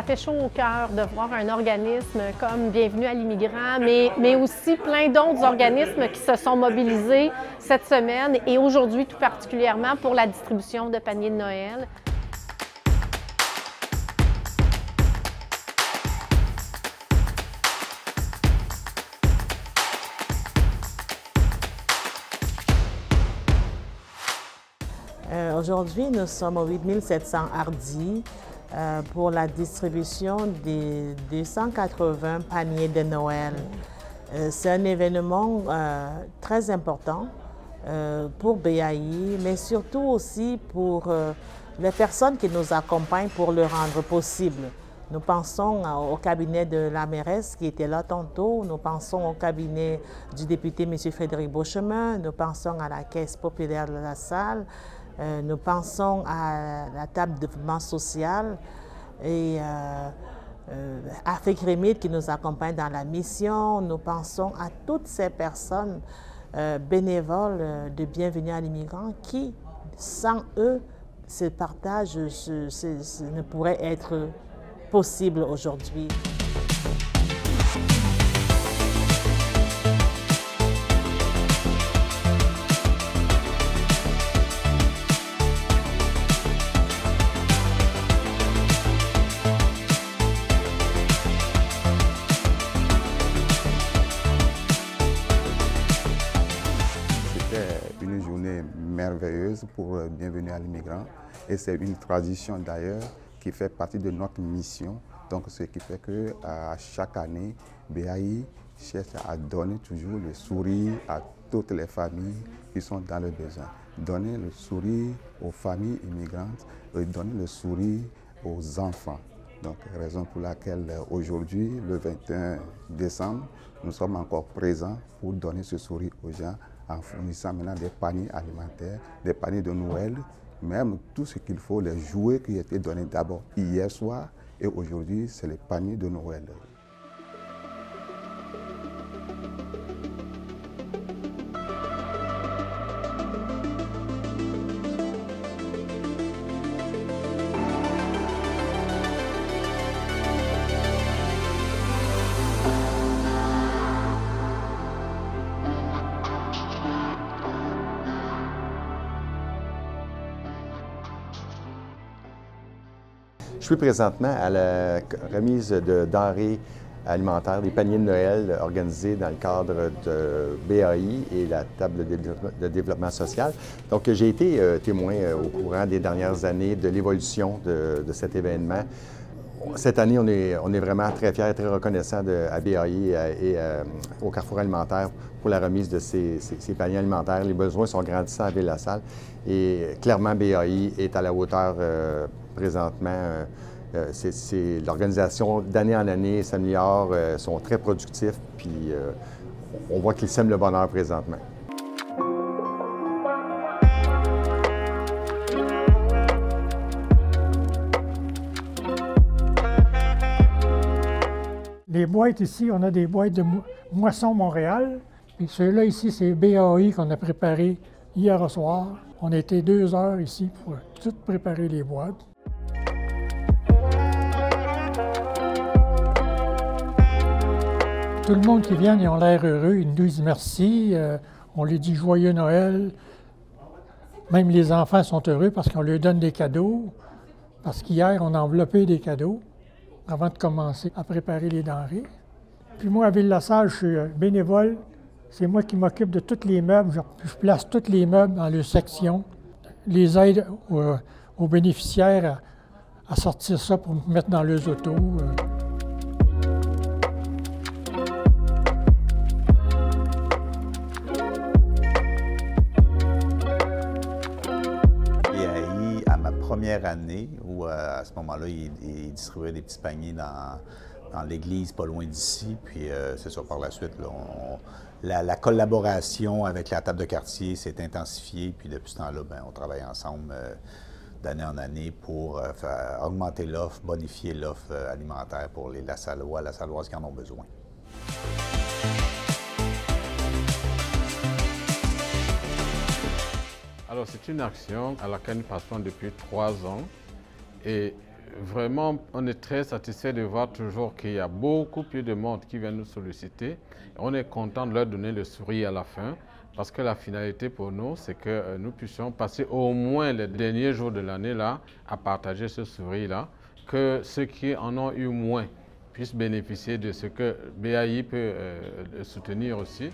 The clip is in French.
fait chaud au cœur de voir un organisme comme Bienvenue à l'immigrant, mais aussi plein d'autres organismes qui se sont mobilisés cette semaine et aujourd'hui tout particulièrement pour la distribution de paniers de Noël. Aujourd'hui, nous sommes aux 8700 hardis pour la distribution des 280 paniers de Noël. C'est un événement très important pour BAI, mais surtout aussi pour les personnes qui nous accompagnent pour le rendre possible. Nous pensons au cabinet de la mairesse qui était là tantôt, nous pensons au cabinet du député M. Frédéric Beauchemin, nous pensons à la Caisse populaire de la Salle, nous pensons à la table de développement social et Afrique Remide qui nous accompagne dans la mission. Nous pensons à toutes ces personnes bénévoles de Bienvenue à l'immigrant qui, sans eux, ce partage ne pourrait être possible aujourd'hui. Une journée merveilleuse pour Bienvenue à l'immigrant et c'est une tradition d'ailleurs qui fait partie de notre mission. Donc ce qui fait qu'à chaque année, BAI cherche à donner toujours le sourire à toutes les familles qui sont dans le besoin. Donner le sourire aux familles immigrantes et donner le sourire aux enfants. Donc raison pour laquelle aujourd'hui, le 21 décembre, nous sommes encore présents pour donner ce sourire aux gens en fournissant maintenant des paniers alimentaires, des paniers de Noël, même tout ce qu'il faut, les jouets qui étaient donnés d'abord hier soir et aujourd'hui, c'est les paniers de Noël. Je suis présentement à la remise de denrées alimentaires, des paniers de Noël organisés dans le cadre de BAI et la table de développement social. Donc, j'ai été témoin au courant des dernières années de l'évolution de cet événement. Cette année, on est vraiment très fiers et très reconnaissants à BAI et au Carrefour alimentaire pour la remise de ces paniers alimentaires. Les besoins sont grandissants à Ville-la-Salle et clairement, BAI est à la hauteur présentement. L'organisation d'année en année s'améliore, sont très productifs, puis on voit qu'ils sèment le bonheur présentement. Les boîtes ici, on a des boîtes de Moisson Montréal. Puis ceux-là ici, c'est BAI qu'on a préparé hier soir. On a été 2 heures ici pour tout préparer les boîtes. Tout le monde qui vient, ils ont l'air heureux, ils nous disent merci, on leur dit joyeux Noël. Même les enfants sont heureux parce qu'on leur donne des cadeaux. Parce qu'hier, on a enveloppé des cadeaux avant de commencer à préparer les denrées. Puis moi, à Ville-la-Salle, je suis bénévole. C'est moi qui m'occupe de tous les meubles. Je place tous les meubles dans leur section. Les aide aux bénéficiaires à sortir ça pour mettre dans leurs autos. BAI, à ma première année, où à ce moment-là, il distribuait des petits paniers dans l'église pas loin d'ici. Puis c'est ça, par la suite, là, la collaboration avec la table de quartier s'est intensifiée. Puis depuis ce temps-là, on travaille ensemble d'année en année pour augmenter l'offre, bonifier l'offre alimentaire pour les Lassallois, Lassalloises qui en ont besoin. Alors, c'est une action à laquelle nous passons depuis 3 ans et Vraiment, on est très satisfait de voir toujours qu'il y a beaucoup plus de monde qui vient nous solliciter. On est content de leur donner le sourire à la fin parce que la finalité pour nous, c'est que nous puissions passer au moins les derniers jours de l'année là à partager ce sourire-là, que ceux qui en ont eu moins puissent bénéficier de ce que BAI peut soutenir aussi.